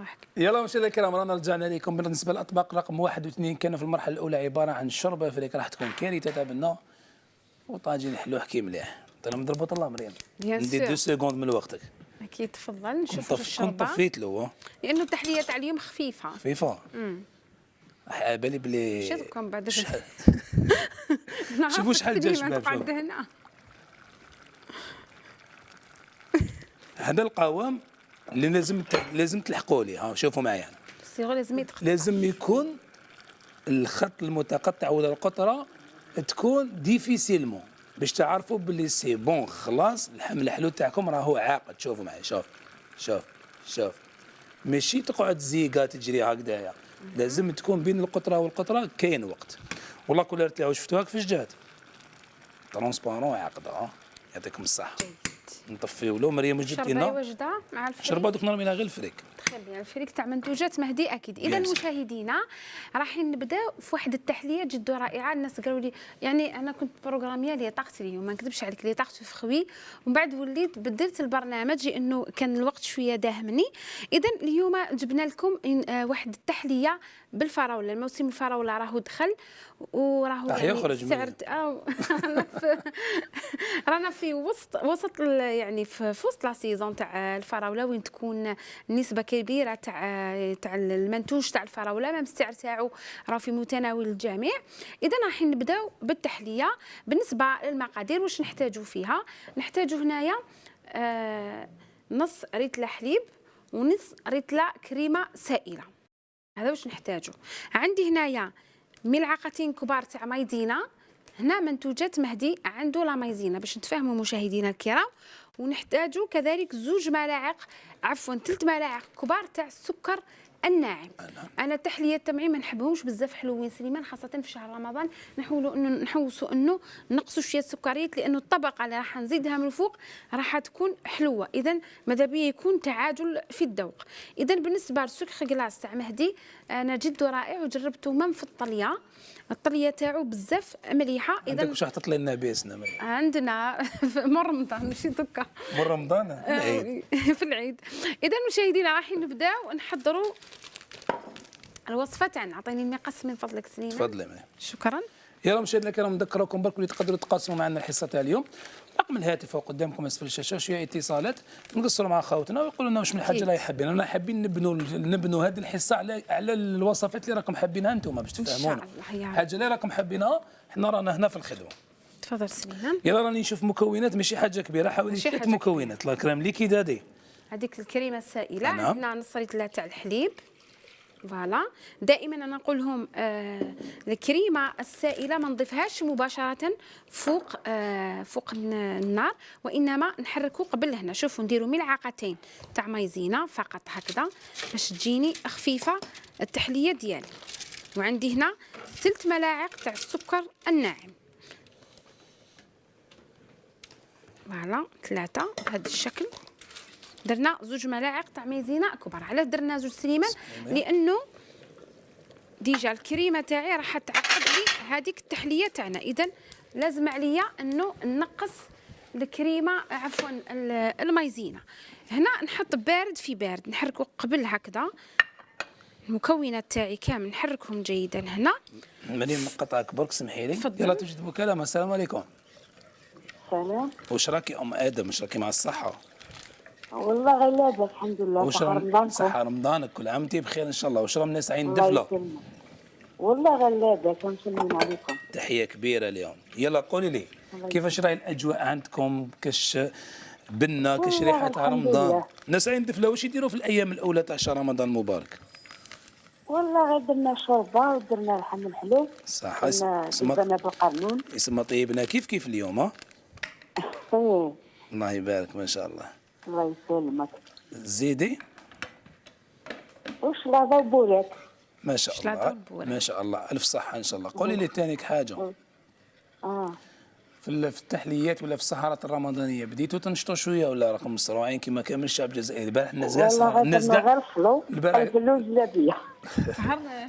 روحك. يلا مشاهدينا الكرام رانا رجعنا لكم. بالنسبه للاطباق رقم 1 و2 كان في المرحله الاولى عباره عن شوربه فريك راح تكون كارثه تابعنا وطاجين حلو حكي مليح. نضربوا طلع مريم بيان ندي سور 2 سكوند من وقتك. اكيد تفضل نشوفوا كنت الشوربه طفيت له لانه التحليه تاع اليوم خفيفه. خفيفه على بالي بلي شدكم بعد شوفوا شحال جا شباب تقعد هنا. هذا القوام اللي لازم تلحقوا لي. ها شوفوا معايا الصيغه لازم يتقطع. لازم يكون الخط المتقطع ولا القطره تكون ديفيسيلمون باش تعرفوا باللي سي بون خلاص الحلو تاعكم راهو عاقد. شوفوا معايا شوف ماشي تقعد زيقه تجري هكذايا، لازم تكون بين القطره والقطره كاين وقت. والله كل رتلاو شفتوها كيفاش جات ترونسبارون عاقده. يعطيكم الصحه. نطفيو له مريم وجبت شربه لنا واجده مع الفريك. شربه دوك نرمي لها غير الفريك. تخيل بيان الفريك تاع منتوجات مهدي اكيد. اذا مشاهدينا رايحين نبداو في واحد التحليه جد رائعه. الناس قالوا لي يعني انا كنت بروغراميه لي طاقت اليوم ما نكذبش عليك لي طاقت في خوي ومن بعد وليت بدلت البرنامج لانه كان الوقت شويه داهمني. اذا اليوم جبنا لكم واحد التحليه بالفراوله. الموسم الفراوله راهو دخل وراهو يعني سعر رانا في وسط يعني في وسط لا سيزون تاع الفراوله وين تكون نسبه كبيره تاع المنتوج تاع الفراوله مام السعر تاعو راه في متناول الجميع. اذا راح نبداو بالتحليه. بالنسبه للمقادير واش نحتاجو فيها؟ نحتاجو هنايا نص ريتله حليب ونص ريتله كريمه سائله. هذا واش نحتاجو. عندي هنايا ملعقتين كبار تاع مايزينا. هنا منتوجات مهدي عنده لا مايزينا باش نتفاهموا مشاهدينا الكرام. ونحتاجو كذلك 3 ملاعق كبار تاع السكر الناعم. انا التحليه تاعي ما نحبهمش بزاف حلوين سليمان خاصه في شهر رمضان. نحوسوا انه نقصوا شويه السكريات لانه الطبقه اللي راح نزيدها من الفوق راح تكون حلوه. اذا ماذا بيا يكون تعادل في الذوق. اذا بالنسبه للسكر كلاص تاع مهدي انا جد رائع وجربته مام في الطليه تاعو بزاف مليحه. اذا عندك واش راح تطلي لنا باسنا عندنا من رمضان ماشي دوكا من رمضان في العيد في العيد. اذا مشاهدينا راح نبداو نحضروا الوصفه تاعنا. اعطيني المقص من فضلك سليمان. تفضلي. شكرا. يلا مشاهدينا الكرام نذكركم برك اللي تقدروا تقاسموا معنا الحصه تاع اليوم. رقم الهاتف هو قدامكم اسفل الشاشه. شويه اتصالات نقصروا مع خاوتنا ويقولوا لنا واش من الحاجه اللي حابين. انا حابين نبنوا هذه الحصه على الوصفات اللي راكم حابينها انتم باش تفهمونا. الحاجه اللي راكم حابينها حنا رانا هنا في الخدمه. تفضل سليمان. يلا راني نشوف مكونات ماشي حاجه كبيره. حوالي 3 مكونات. لا كريم ليكيد هذه هذيك الكريمه السائله. عندنا نص ريتله تاع الحليب. فوالا دائما انا نقول لهم الكريمه السائله ما نضيفهاش مباشره فوق النار وانما نحركوا قبل. هنا شوفوا نديروا ملعقتين تاع مايزينا فقط هكذا باش تجيني خفيفه التحليه ديالي. وعندي هنا 3 ملاعق تاع السكر الناعم. فوالا 3 بهذا الشكل. درنا 2 ملاعق تاع مايزينا كبار. علاش درنا 2 سليمان؟ لانه ديجا الكريمه تاعي راح تعقد لي هذيك التحليه تاعنا. اذا لازم عليا انه نقص الكريمه عفوا المايزينا. هنا نحط بارد في بارد نحركه قبل هكذا. المكونات تاعي كامل نحركهم جيدا. هنا مريم نقطعك برك سمحي لي. يلا توجد مكالمه. السلام عليكم. السلام. واش راكي ام ادم؟ واش راكي مع الصحه؟ والله غير لاباس الحمد لله. صحة رمضانكم. صحة رمضانك كل عام وانت بخير ان شاء الله. واش راهم الناس عين دفله؟ والله غير لاباس ونسلم عليكم. تحية كبيرة اليوم. يلا قولي لي كيفاش راهي الاجواء عندكم؟ كاش بنا كاش ريحة تاع رمضان؟ الناس عين دفله واش يديروا في الايام الاولى تاع شهر رمضان المبارك؟ والله غير درنا شوربه ودرنا لحم الحلو. صح. درنا بالقانون. يسمى طيبنا كيف اليوم. ها طيب. الله يبارك ما شاء الله. الله يسلمك. زيدي. وشلاضه وبوريك. ما شاء الله ما شاء الله. الف صحة ان شاء الله. قولي لي ثانيك حاجة. في التحليات ولا في السهرات الرمضانيه بديتوا تنشطوا شويه ولا راكم مصروعين كما كامل الشعب الجزائري؟ البارح الناس غير فلو قلب اللوز لابيه.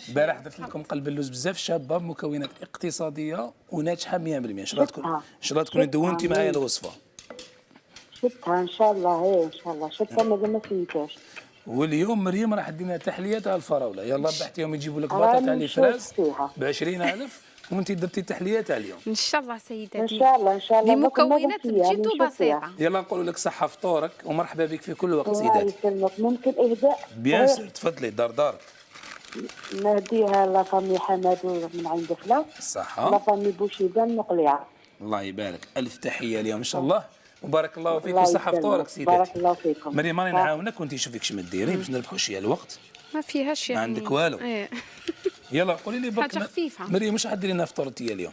البارح درت لكم قلب اللوز بزاف شابه بمكونات اقتصاديه وناجحه 100%. ان شاء الله تكوني دونتي معايا الوصفه. شفتها ان شاء الله. ان شاء الله شفتها مازال ما فهمتهاش. واليوم مريم راح دينا تحليه تاع الفراوله، يلا بحتيهم يجيبوا لك راني بطاطا لي نشوف فراز فيها. ب 20000 وانت درتي تحليه تاع اليوم. ان شاء الله ان سيدتي. شاء الله ان شاء الله. بمكونات جد بسيطه. يلا نقول لك صحه فطورك ومرحبا بك في كل وقت الله سيداتي. يسلمك. ممكن اهداء بيان صغير سور تفضلي دارك. نهديها لافامي حمادو من عند فلا، الصحه. لافامي بوشيدان مقلعه. الله يبارك، الف تحيه اليوم ان شاء الله وبارك الله فيك الله وصحه يسلمك. فطورك سيداتي. بارك الله فيكم. مريم راني نعاونك وانت شوفي كش ما ديري باش نربحوا شويه الوقت. ما فيهاش يعني. عندك والو. ايه. يلا قولي لي برك حاجة خفيفة. مريم واش حديري لنا فطورتي اليوم؟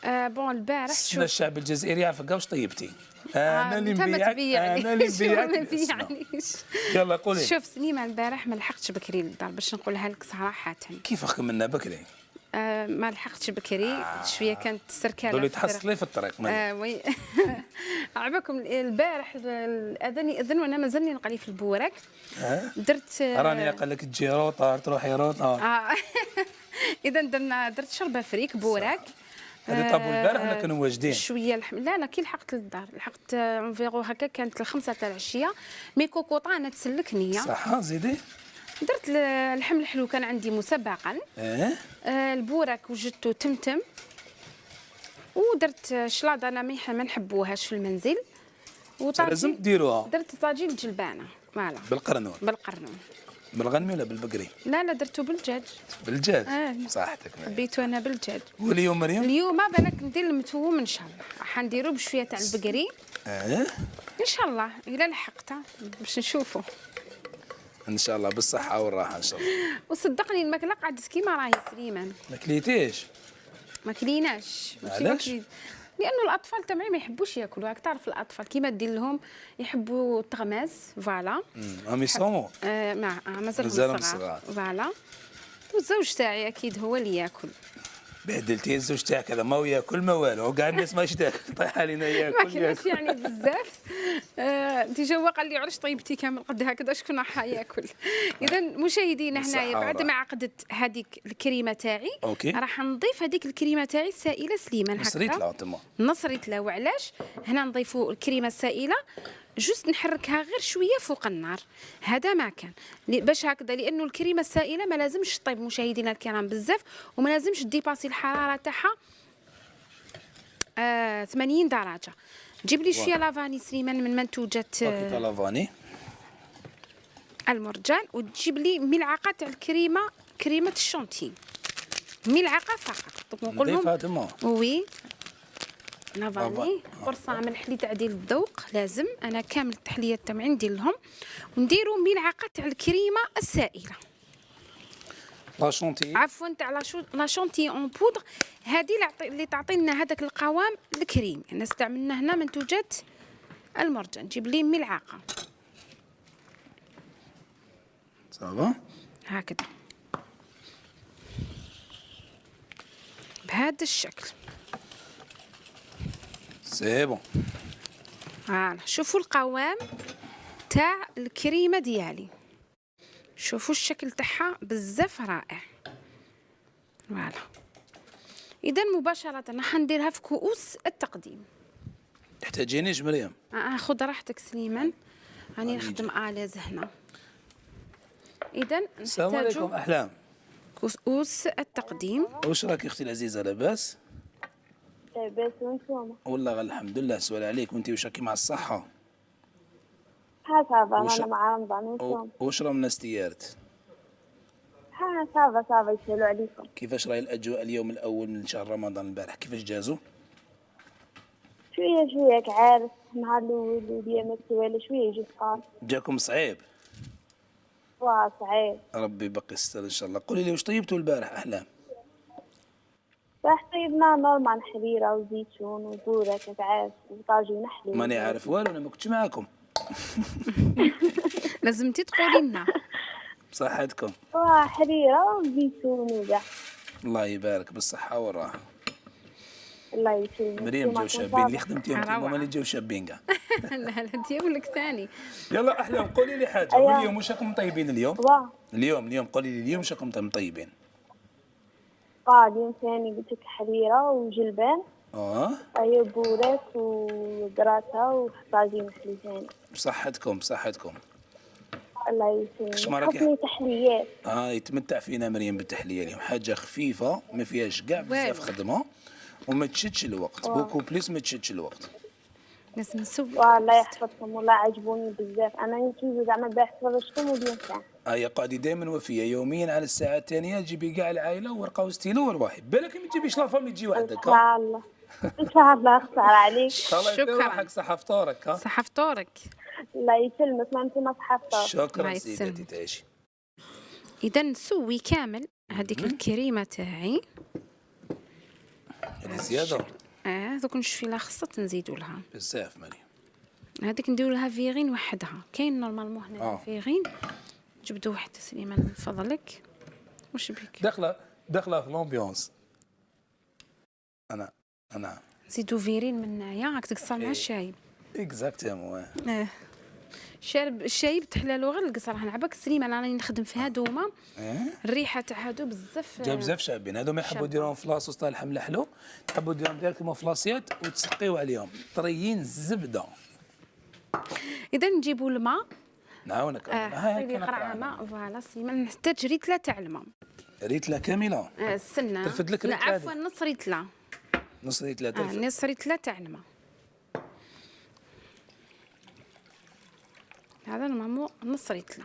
بون البارح سنا شوف. الشعب الجزائري يعرفك واش طيبتي. انا اللي انت ما نبيعك تبيعني. انا اللي شو ما نبيعك. تبيعنيش. يلا قولي. شوف سليمة البارح ما لحقتش بكري للدار باش نقولها لك صراحة. كيف خممنا بكري؟ ما لحقتش بكري شوية كانت سركالة. دولي تحصلي في الطريق مريم. وي. عباكم البارح الاذان ياذن وانا مازالني نقلي في البورك. درت راني قال لك تجي روطار تروحي روطار. اذا درت شربه فريك بورك. هذا طابو البارح ولا كانوا واجدين؟ شويه لا كي لحقت للدار لحقت انفيرو هكا كانت الخمسة تاع العشيه. مي كوكوطا انا تسلكني. صح زيدي. درت اللحم الحلو كان عندي مسبقا. البورك وجدته تمتم. ودرت شلاضه انا ما نحبوهاش في المنزل. لازم تديروها. درت طاجين جلبانه فوالا. بالقرنون. بالقرنون. بالغنمي ولا بالبقري؟ لا درته بالدجاج. بالدجاج. صحتك. حبيته انا بالدجاج. واليوم مريم؟ اليوم بالك ندير المتوم ان شاء الله حنديرو بشويه تاع البقري. ان شاء الله الا لحقتها باش نشوفوا. ان شاء الله بالصحه والراحه ان شاء الله. وصدقني الماكله قعدت كيما راهي سليمان. ما كليتيش؟ ما كليناش. علاش؟ لانه الاطفال تاعي ما يحبوش ياكلوا. راك تعرف الاطفال كيما دير لهم يحبوا التغماز فوالا. هم يصوموا؟ مازالهم صغار فوالا. والزوج تاعي اكيد هو اللي ياكل. بهدلتي الزوج تاعك هذا ما هو ياكل ما والو كاع الناس ماشي تاكل طيح علينا ياكل. ما كانش يعني بزاف. ديجا هو قال لي علاش طيبتي كامل قد هكذا شكون راح ياكل. اذا مشاهدينا هنايا بعد ما عقدت هذيك الكريمه تاعي راح نضيف هذيك الكريمه تاعي السائله سليمان هكذا. نصريت لا تما. نصريت لا. وعلاش هنا نضيفوا الكريمه السائله جوست نحركها غير شويه فوق النار. هذا ما كان باش هكذا لانه الكريمه السائله ما لازمش طيب مشاهدينا الكرام بزاف وما لازمش ديباسي الحراره تاعها 80 درجه. جيب لي شويه لافاني سليمان من منتوجات لافاني المرجان وتجيب لي ملعقه تاع الكريمه كريمه الشونتي ملعقه فقط. نقول لهم وي لافاني قرصه ملح لي تعديل الذوق لازم. انا كامل التحليات تاعي ندير لهم ونديروا ملعقه تاع الكريمه السائله لا شونتي عفوا تاع لا شونتي اون بودر. هذه اللي تعطينا هذاك القوام الكريمي. انا استعملنا هنا منتوجات المرجان. جيب لي ملعقه صافا هكذا بهذا الشكل. سي بون. فوالا شوفوا القوام تاع الكريمه ديالي. شوفوا الشكل تاعها بزاف رائع. فوالا اذا مباشره راح نديرها في كؤوس التقديم. تحتاجينيش مريم؟ خذ راحتك سليمان راني نخدم اليز هنا. اذا السلام عليكم احلام. كؤوس التقديم. واش راك اختي العزيزه لاباس؟ لاباس وانتوما؟ والله الحمد لله سؤال عليك وانت واش راكي مع الصحه؟ صافا انا مع رمضان وانتوما؟ واش راه من استيارت؟ صافا يسهلوا عليكم. كيفاش راهي الاجواء اليوم الاول من شهر رمضان البارح كيفاش جازوا؟ شويه عارف النهار الاول وديما السوالة شويه يجي ثقال. جاكم صعيب؟ صعيب. ربي يبقي الستر ان شاء الله. قولي لي واش طيبتوا البارح احلام؟ راح طيبنا نورمال حريره وزيتون وبورك تعرف وطاجين حليب. ماني عارف والو انا ما كنتش معاكم. لازم تقولي لنا. بصحتكم. حريره وزيتون وكاع. الله يبارك بالصحه والراحه. الله يسلمك. مريم جاو شابين اللي خدمتيهم كيما مالي جاو شابين كاع. لا ديالك ثاني. يلا احلام قولي لي حاجه. واليوم واش راكم مطيبين اليوم؟ اليوم قولي لي اليوم واش راكم مطيبين؟ اليوم ثاني قلت لك حريره وجلبان. ايوا بورك وقراطه وطاجين حلي ثاني. بصحتكم. الله كش يسلمك. مرة حطني تحليات. يتمتع فينا مريم بالتحليه اليوم، حاجه خفيفه ما فيهاش كاع بزاف والو. خدمه وما تشدش الوقت، بوكو بليس ما تشدش الوقت. لازم نسوي. والله يحفظكم، والله عجبوني بزاف. انا يمكن زعما البارح فرجتهم وديم ساعه. هيا قاعدي دائما وفيه، يوميا على الساعه الثانيه جيبي كاع العائله ورقه وستيلو وروحي، بالك ما تجيبيش لا فامي تجي ان وحدك. شاء الله، ان شاء الله. اختار عليك. الله يدير شكرا. روحك صحه فطورك. صحة فطورك. الله يسلمك، ما انت ما صحفتك. شكرا الله سيدتي يسلمك. تعيشي. اذا نسوي كامل هذيك الكريمه تاعي. هذه زياده دوك نشوفي لا خصت نزيدوا لها بزاف مريم. هذيك نديروا لها فيغين وحدها. كاين نورمالمون هنا فيغين. جبدوا واحده سليمان من فضلك. واش بك؟ داخله في لومبيونس. انا نزيدوا فيرين من هنايا راك تقصر مع الشايب. اكزاكتومون. شارب الشايب تحلالو غير القصر. نعبك سليمان راني نخدم في هادوما. الريحه تاع هادو بزاف. جا بزاف شابين هادو، ما يحبوا يديروهم في لاصوص تاع اللحم اللحلو، يحبوا يديروهم ديريكتومون في لاسيات وتسقيو عليهم طريين الزبده. اذا نجيبوا الماء. نعاونك. حطي لي قرعه ماء. فوالا سليمان نحتاج ريتله تاع الماء. ريتله كامله. استنى. ترفد لك لا ريتله. عفوا نص ريتله. نص ريتله ترفد. نص ريتله تاع الماء. هذا نورمالمون نص ريتله.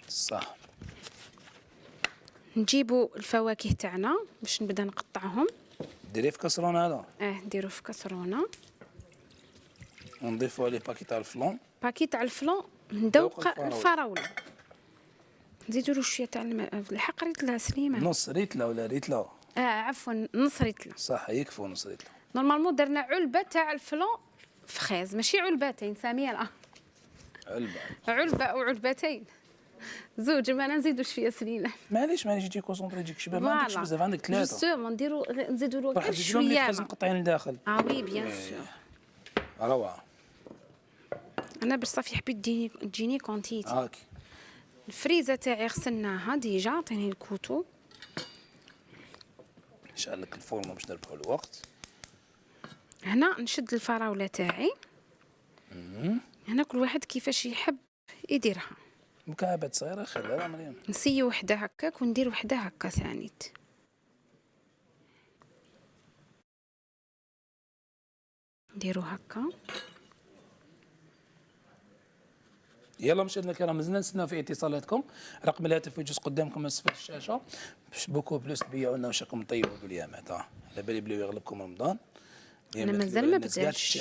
صح. نجيبوا الفواكه تاعنا باش نبدا نقطعهم. ديريه في كسرونه هذا. نديرو في كسرونه. ونضيفوا عليه باكي تاع الفلون. باكي تاع الفلون. ندوق ذوق الفراوله. نزيدوا له شويه تاع الماء. الحق ريتله سليمان. نص ريتله ولا ريتله؟ عفوا نص ريتله. صح يكفوا نص ريتله. نورمالمون درنا علبه تاع الفلون فخاز، ماشي علبتين سميره. علبه او علبتين. زوج. ما نزيدوا شويه سليله. معليش تجي كونسونطري تجيك شباب، ما عندكش بزاف، عندك ثلاثه. جوستومون نزيدوا له واحد غير يجيب لهم شويه خاز مقطعين لداخل. وي بيان سور. روعه. انا باش صافي حبيت تجيني كونتيتي. هاكي. الفريزه تاعي غسلناها ديجا. عطيني الكوتو. نشعل لك الفورمه باش نربحوا الوقت. هنا نشد الفراوله تاعي. هنا كل واحد كيفاش يحب يديرها. مكعبات صغيره خليها مريم. نسيو وحده هكاك وندير وحده هكا ثانيت. نديرو هكا. يلا مشاهدينا الكرام مازلنا نستناو في اتصالاتكم. رقم الهاتف يجوز قدامكم اسفل الشاشه باش بوكو بلوس تبيعوا لنا وشكم طيبوا باليامات. على بالي بلي يغلبكم رمضان. انا مازال ما بداش.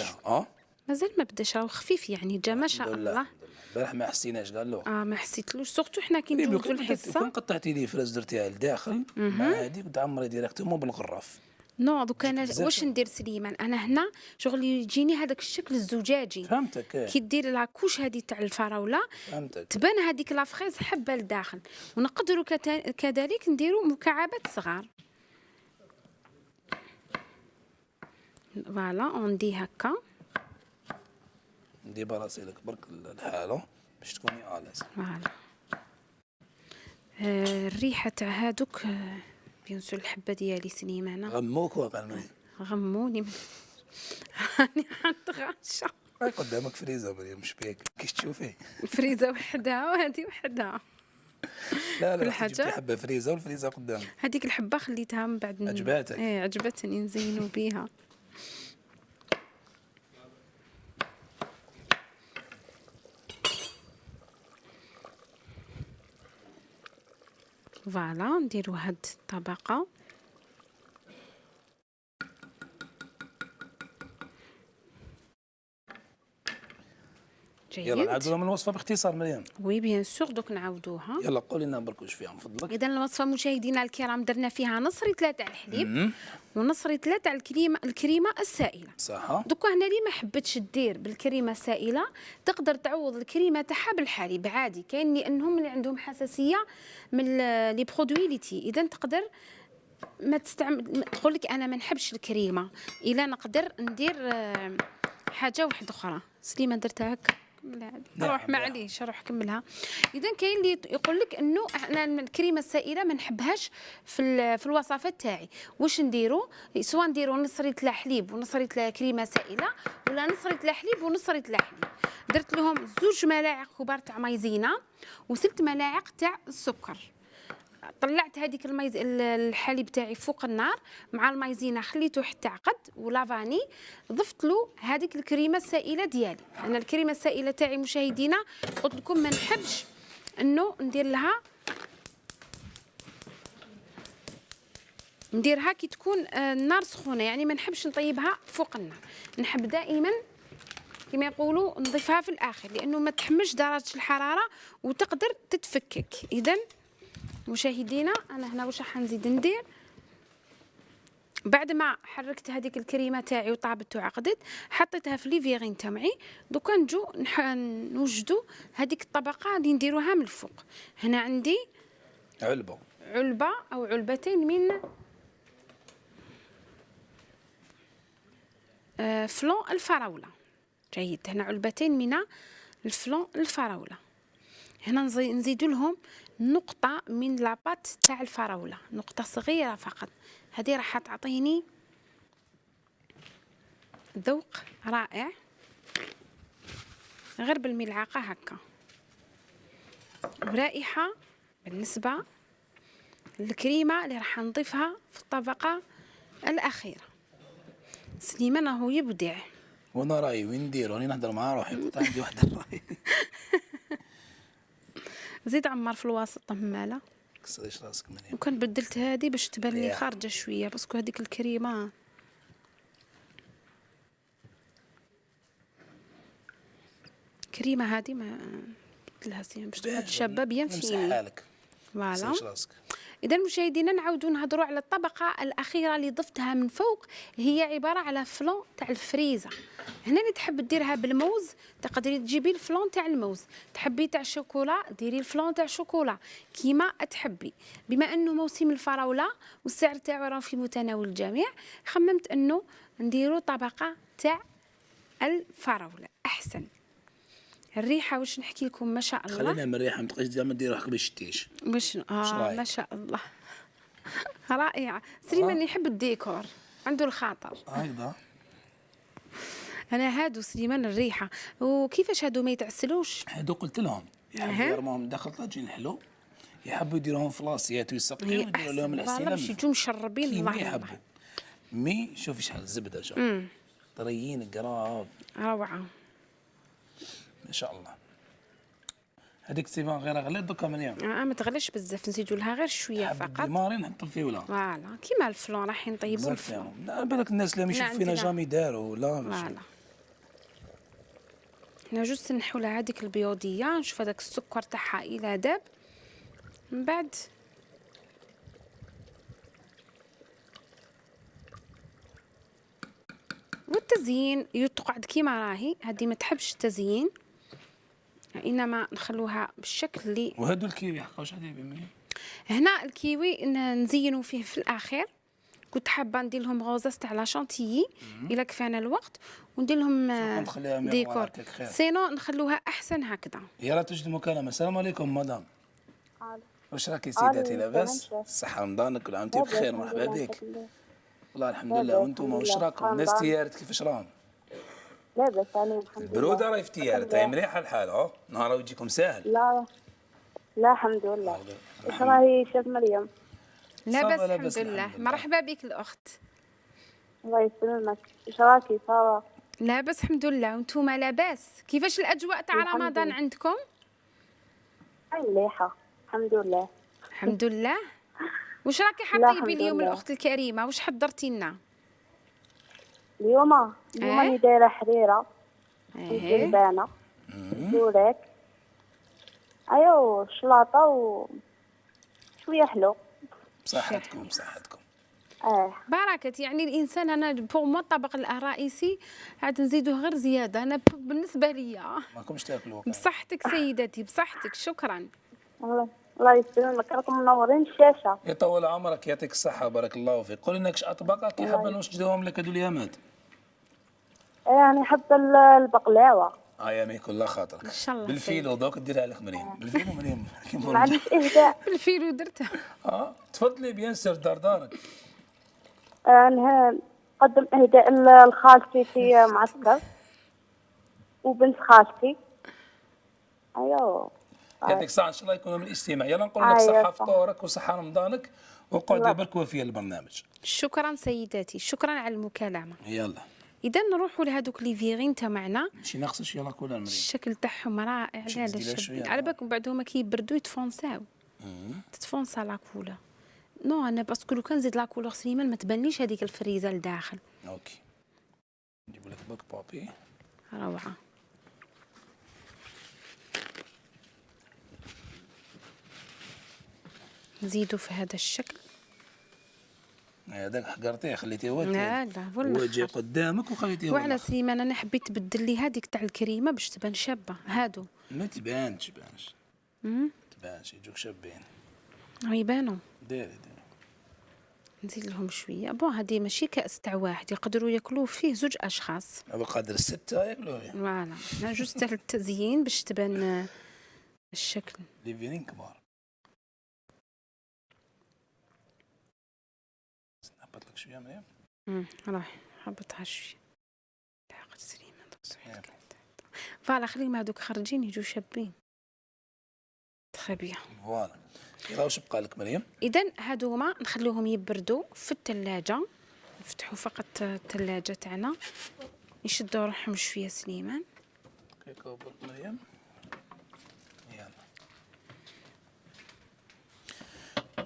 مازال ما بداش. راهو خفيف يعني جا ما شاء الله. البارح ما حسيناش قال له. ما حسيتلوش سورتو حنا كي ندوزو الحصه. كون قطعتي لي فراس درتيها لداخل مع هذيك تعمري ديريكتومون بالغراف. نو دوك انا واش ندير سليمان؟ انا هنا شغل يجيني هذاك الشكل الزجاجي. فهمتك. كي دير لاكوش هذه تاع الفراوله فهمتك. تبان هذيك لافريز حبه لداخل. ونقدروا كذلك نديروا مكعبات صغار. فوالا اوندي هكا. ندي براسيلك برك الحاله باش تكوني اليز. فوالا. الريحه تاع هادوك بيان سور الحبه ديالي سليمانه. غموك واقع مريم. غموني. راني حنتغشى. قدامك فريزه مريم مش بيك كيش تشوفي. فريزه وحدها وهذه وحدها. لا كل حاجه. جبتي حبه فريزه والفريزه قدامك. هذيك الحبه خليتها من بعد. عجباتك؟ عجبتني نزينوا بيها. فوالا نديرو هاد الطبقه. جيد. يلا نعاودوا لهم الوصفه باختصار مريم. وي بيان سور دوك نعاودوها. يلا قولي لنا برك واش فيها من فضلك. اذا الوصفه مشاهدينا الكرام درنا فيها نص ريتله تاع الحليب ونص ريتله تاع الكريمه السائله. صح. دوكا هنا اللي ما حبتش دير بالكريمه السائله تقدر تعوض الكريمه تاعها بالحليب عادي. كاين لانهم اللي عندهم حساسيه من لي برودوي ليتي. اذا تقدر ما تستعمل. تقول لك انا ما نحبش الكريمه الا نقدر ندير حاجه واحده اخرى. سليمان درتها هكا لا نعم، روح نعم. معليش روح كملها. اذا كاين اللي يقول لك انه احنا الكريمه السائله ما نحبهاش في الوصفات تاعي. واش نديروا؟ سواء نديروا نص ريت حليب ونص ريت كريمه سائله، ولا نص ريت حليب ونص ريت حليب. درت لهم 2 ملاعق كبار تاع مايزينا و6 ملاعق تاع السكر. طلعت هذيك الحليب تاعي فوق النار مع المايزينا، خليته حتى عقد ولافاني، ضفت له هذيك الكريمه السائله ديالي. انا الكريمه السائله تاعي مشاهدينا قلت لكم ما نحبش انه نديرها كي تكون النار سخونه، يعني ما نحبش نطيبها فوق النار، نحب دائما كما يقولوا نضيفها في الاخر، لانه ما تحملش درجه الحراره وتقدر تتفكك. اذا مشاهدينا انا هنا واش راح نزيد ندير بعد ما حركت هذيك الكريمه تاعي وطابت وعقدت، حطيتها في ليفيغين تاعي. دوكا نجو نوجدوا هذيك الطبقه اللي نديروها من الفوق. هنا عندي علبه او علبتين من فلون الفراوله. جيد، هنا علبتين من الفلون الفراوله. هنا نزيدوا لهم نقطة من لاباط تاع الفراولة، نقطة صغيرة فقط. هذه راح تعطيني ذوق رائع، غير بالملعقة هكا، ورائحة بالنسبة للكريمة اللي راح نضيفها في الطبقة الأخيرة. سليمان راهو يبدع. وانا رايي وين ندير؟ راني نهضر مع روحي، قلت عندي واحد الراي. زيد عمر في الوسط هماله، كسريش راسك من هنا. وكان بدلت هذه باش تبان لي خارجه شويه، باسكو هذيك الكريمه هذه ما بدلها زين باش تقعد شابه بيان فيني. حالك فوالا. راسك. اذا مشاهدينا نعاودوا نهضروا على الطبقه الاخيره اللي ضفتها من فوق، هي عباره على فلون تاع الفريزه. هنا اللي تحب ديرها بالموز تقدري تجيبي الفلون تاع الموز، تحبي تاع الشوكولا ديري الفلون تاع الشوكولا كيما تحبي. بما انه موسم الفراوله والسعر تاعو راه في متناول الجميع، خممت انه نديروا طبقه تاع الفراوله احسن. الريحه واش نحكي لكم ما شاء الله. خلينا من الريحه، ما تبقاش ديما دير روحك باش تيش. واش ما شاء الله رائعه. سليمان يحب الديكور، عنده الخاطر. ايضا انا هادو سليمان الريحه. وكيفاش هادو ما يتعسلوش؟ هادو قلت لهم يحبوا يرموهم داخل طاجين حلو، يحبوا يديروهم في لاصيات ويسقيهم ويديروا لهم العسيله باش يجوا مشربين. الله يحبوا. مي شوفي شحال الزبده، شوف طريين قراب، روعه ما شاء الله. هذيك سيفان غير غليت دوكا من اليوم. ما تغليش بزاف، نزيدوا لها غير شويه فقط. ديماري نحطوا فيه ولا فوالا كيما الفلون راح نطيبوا الفلون. لا بالك الناس اللي ما يشوفوا فينا جامي داروا لا ماشي. فوالا حنا جوست نحو لها هذيك البيوضيه، نشوف هذاك السكر تاعها الى داب. من بعد والتزيين تقعد كيما راهي. هذه ما تحبش التزيين، انما نخلوها بالشكل اللي. وهادو الكيوي حقا واش غادي بمية؟ هنا الكيوي نزينوا فيه في الاخير. كنت حابه ندير لهم غوزاس تاع لا شانتيي الا كفانا الوقت، وندير لهم ديكور، سينو نخلوها احسن هكذا. يا راه توجد مكالمه. السلام عليكم مدام. واش راكي سيداتي لاباس؟ الصحه رمضان كل عام وانت بخير. مرحبا بك. والله الحمد لله. وانتم واش راكم؟ الناس تيارت كيفاش راهم؟ لاباس عليهم الحمد لله. البروده راهي في تيارت، هاي مليحه الحال. نهار يجيكم ساهل. لا الحمد لله. اش راهي شاف مريم؟ لاباس الحمد لله. مرحبا بك الاخت. الله يسلمك. اش راكي ساره؟ لاباس الحمد لله. وانتم لاباس؟ كيفاش الاجواء تاع رمضان عندكم؟ مليحه الحمد لله. الحمد لله. واش راكي حطيبي اليوم الاخت الكريمه؟ واش حضرتي لنا اليوم؟ راني دايره حريره وجلبانه وزوريك، ايوا شلاطه وشويه حلو. بصحتكم بصحتكم. بركة. يعني الانسان انا بوغ مو الطبق الرئيسي عاد نزيدوه غير زياده. انا بالنسبه ليا ماكمش تاكلوا. بصحتك سيدتي بصحتك. شكرا. الله يسلمك. راكم منورين الشاشه. يطول عمرك يعطيك الصحه بارك الله فيك. قولي لنا كش اطباقك كي حابه نوجدوهم لك هذو اليامات. يعني حتى البقلاوه. هيا ما يكون لا خاطرك ان شاء الله بالفيلو دوك ديرها لك مريم بالفيلو مريم ما عنديش اهداء. الفيلو درتها. تفضلي بيان سير دارك. نقدم اهداء لخالتي في معسكر وبنت خالتي. ايوه يعطيك الصحة ان شاء الله يكونوا من الاستماع. يلا نقول لك صحة فطورك وصحة رمضانك وقعدي برك وفي البرنامج. شكرا سيداتي، شكرا على المكالمه. يلا اذا نروحوا لهذوك لي فيغين تاعنا. شي ناقصش يلا كلها مريم. الشكل تاعهم رائع. علاش على بالكم بعدهم كي يبردوا يتفونساو تتفونسا لا كولا. نو انا باسكو لو كان نزيد لا كولور سليمان ما تبانليش هذيك الفريزه لداخل. اوكي نجيب لك باك بابي روعه. نزيدوا في هذا الشكل. هذاك حقرتيه خليتيه لا وجه قدامك وخليتيه وعلى سليمان انا حبيت تبدل لي هذيك تاع الكريمه باش تبان شابه. هادو ما تبانش تبانش يجوك شابين يبانوا. ديري نزيد لهم شويه. بون هذه ماشي كاس تاع واحد يقدروا ياكلوه فيه 2 أشخاص. هذا قادر 6 ياكلوه. فوالا انا جوست تاع التزيين باش تبان الشكل. لي فينين كبار. نهبط لك شويه مريم. راح هبطها شويه. لحقت سليمان. فوالا خليهم هذوك خارجين يجوا شابين. تخي بيان. فوالا يلا واش بقى لك مريم؟ اذا هذوما نخلوهم يبردوا في الثلاجه. نفتحوا فقط الثلاجه تاعنا يشدوا روحهم شويه سليمان. كيكو مريم.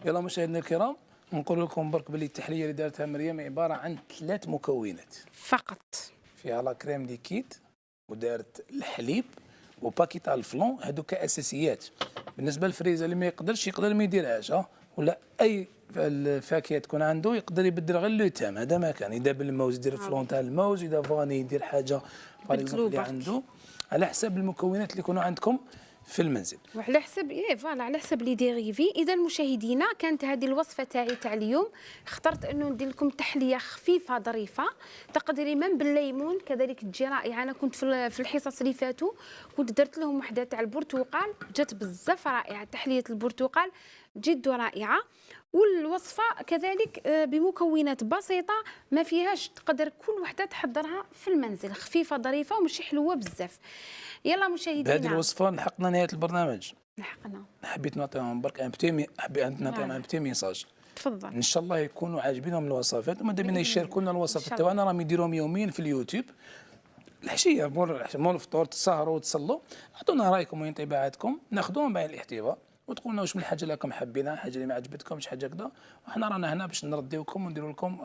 يلا مشاهدينا الكرام نقول لكم برك باللي التحليه اللي دارتها مريم عباره عن 3 مكونات فقط. فيها لا كريم ليكيد ودارت الحليب وباكي تاع الفلون. هذوك اساسيات. بالنسبه للفريزه اللي ما يقدرش يقدر ما يديرهاش ولا اي الفاكهه تكون عنده يقدر يبدل غير لو تام. هذا ما كان اذا بالموز يدير الفلون تاع الموز، اذا فاني يدير حاجه اللي عنده على حسب المكونات اللي يكونوا عندكم في المنزل وعلى حسب فوالا على حسب لي ديريفي. اذا مشاهدينا كانت هذه الوصفه تاعي تاع اليوم. اخترت انه ندير لكم تحليه خفيفه ظريفه تقدري من بالليمون كذلك تجي رائعه. انا كنت في الحصص اللي فاتوا كنت درت لهم وحده تاع البرتقال جات بزاف رائعه. تحليه البرتقال جد رائعه. والوصفه كذلك بمكونات بسيطه ما فيهاش تقدر كل وحده تحضرها في المنزل. خفيفه ظريفه وماشي حلوه بزاف. يلا مشاهدينا بهذه الوصفه لحقنا نهايه البرنامج. لحقنا. حبيت نعطيهم برك حبيت نعطيهم ان بتي ميساج. تفضل. ان شاء الله يكونوا عاجبينهم الوصفات وماذا بينا يشاركوا لنا الوصفات تاعنا راهم يديروهم يوميا في اليوتيوب. العشيه مول الفطور تسهروا وتصلوا عطونا رايكم وانطباعاتكم ناخذوهم بعين الاعتبار وتقولوا لنا واش من الحاجه اللي راكم حابينها، حاجه اللي ما عجبتكمش، حاجه كذا، وحنا رانا هنا باش نرديوكم ونديروا لكم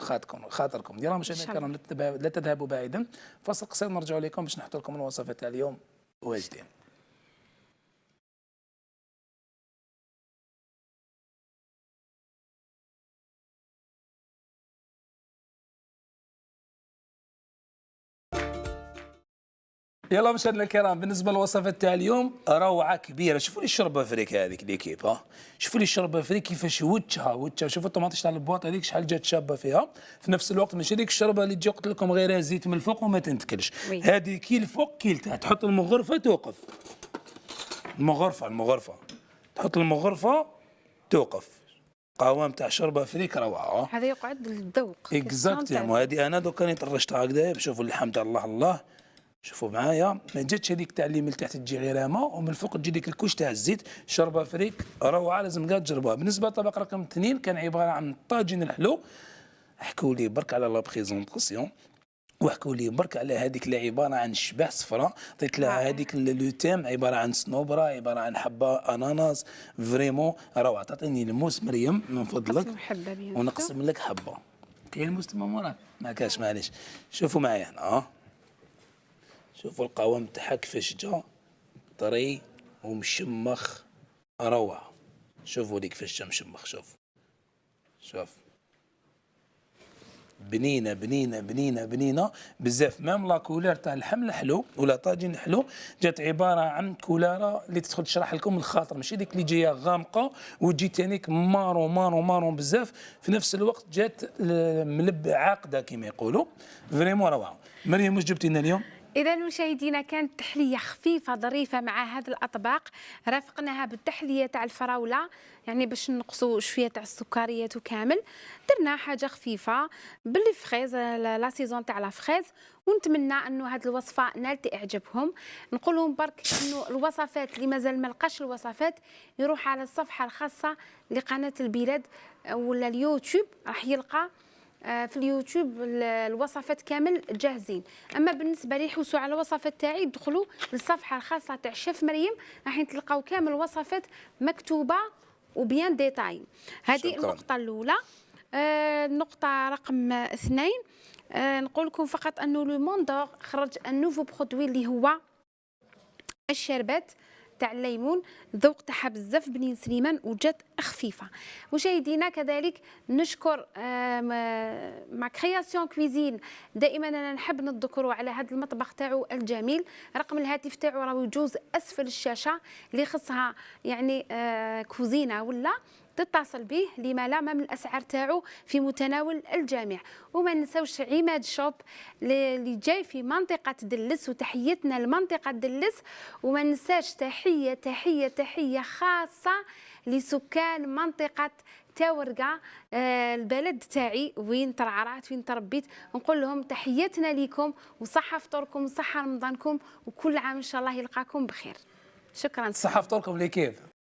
خاطركم. يلا مشاهدينا الكرام لا تذهبوا بعيدا، فاصل قصير نرجعوا لكم باش نحط لكم الوصفات تاع اليوم واجدين. يلا مشاهدينا الكرام بالنسبه للوصفات تاع اليوم روعه كبيره. شوفوا لي الشوربه فريك هذيك ليكيب شوفوا لي الشوربه فريك كيفاش وجهها شوفوا الطوماطيش تاع البواط هذيك شحال جات شابه فيها. في نفس الوقت ماشي ديك الشوربه اللي تجي قلت لكم غير زيت من الفوق وما تنتكلش. هذه كي الفوق كي لتحت. تحط المغرفه توقف. المغرفه تحط المغرفه توقف. قوام تاع شوربه فريك روعه. هذا يقعد للذوق. اكزاكتومون. هذه انا دوك راني طرشتها هكذايا. شوفوا اللحم تاع الله شوفوا معايا ما جاتش هذيك تاع اللي من تحت تجي غير ماء ومن الفوق تجي ديك الكوش تاع الزيت. شوربه فريك روعه لازم كاع تجربوها. بالنسبه لطبق رقم 2 كان عباره عن طاجين الحلو. حكوا لي برك على لا بريزونطاسيون وحكوا لي برك على هذيك اللي عباره عن شباح صفراء. عطيت لها هذيك لو تام عباره عن صنوبره عباره عن حبه اناناس فريمون روعه. تعطيني الموس مريم من فضلك ونقسم لك حبه. كاين الموس تما موراك ما كاش معليش. شوفوا معايا هنا شوفوا القوام تاعها كيفاش جا طري ومشمخ روعه. شوفوا لي كيفاش جا مشمخ. شوف بنينه بنينه بنينه بنينه بزاف. مام لا كولير تاع اللحم الحلو ولا طاجين الحلو جات عباره عن كولاره اللي تدخل تشرح لكم الخاطر ماشي ديك اللي جايه غامقه وتجي تانيك مارون بزاف. في نفس الوقت جات ملب عاقده كما يقولوا فريمون روعه. مريم واش جبتي لنا اليوم؟ إذا مشاهدينا كانت تحلية خفيفة ظريفة مع هذه الأطباق، رافقناها بالتحلية تاع الفراولة يعني باش نقصوا شوية تاع السكريات وكامل. درنا حاجة خفيفة باللي فريز، لا سيزون تاع لا فريز، ونتمنى انه هذه الوصفة نالت اعجابهم. نقول لهم برك انه الوصفات اللي مازال ما لقاش الوصفات يروح على الصفحة الخاصة لقناة البلاد ولا اليوتيوب، راح يلقى في اليوتيوب الوصفات كامل جاهزين. اما بالنسبه لي حوسوا على الوصفات تاعي، دخلوا للصفحه الخاصه تاع شيف مريم، راح تلقاو كامل الوصفات مكتوبه وبيان ديتاي. هذه النقطه الاولى. النقطه رقم 2، نقول لكم فقط انه لو موندور خرج النوفو برودوي اللي هو الشربات تاع الليمون، ذوق تاعها بزاف بنين سليمان وجات خفيفه. مشاهدينا كذلك نشكر مع كرياسيون كويزين، دائما انا نحب نذكروا على هذا المطبخ تاعو الجميل. رقم الهاتف تاعو راهو يجوز اسفل الشاشه، اللي خصها يعني كوزينه ولا تتصل به، لما لا من الاسعار تاعو في متناول الجميع. وما نساوش عماد شوب اللي جاي في منطقه دلس، وتحيتنا لمنطقه دلس. وما ننساش تحيه تحيه تحيه خاصه لسكان منطقه تاورقه، البلد تاعي وين ترعرعت وين تربيت. نقول لهم تحياتنا لكم، وصحه فطوركم وصحه رمضانكم، وكل عام ان شاء الله يلقاكم بخير. شكرا. صحه فطوركم لي كيف.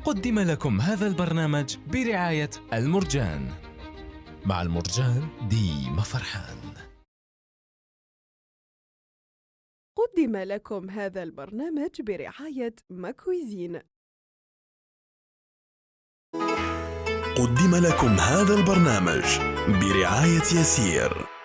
قدم لكم هذا البرنامج برعاية المرجان. مع المرجان ديما فرحان. قدم لكم هذا البرنامج برعاية ماكويزين. قدم لكم هذا البرنامج برعاية يسير.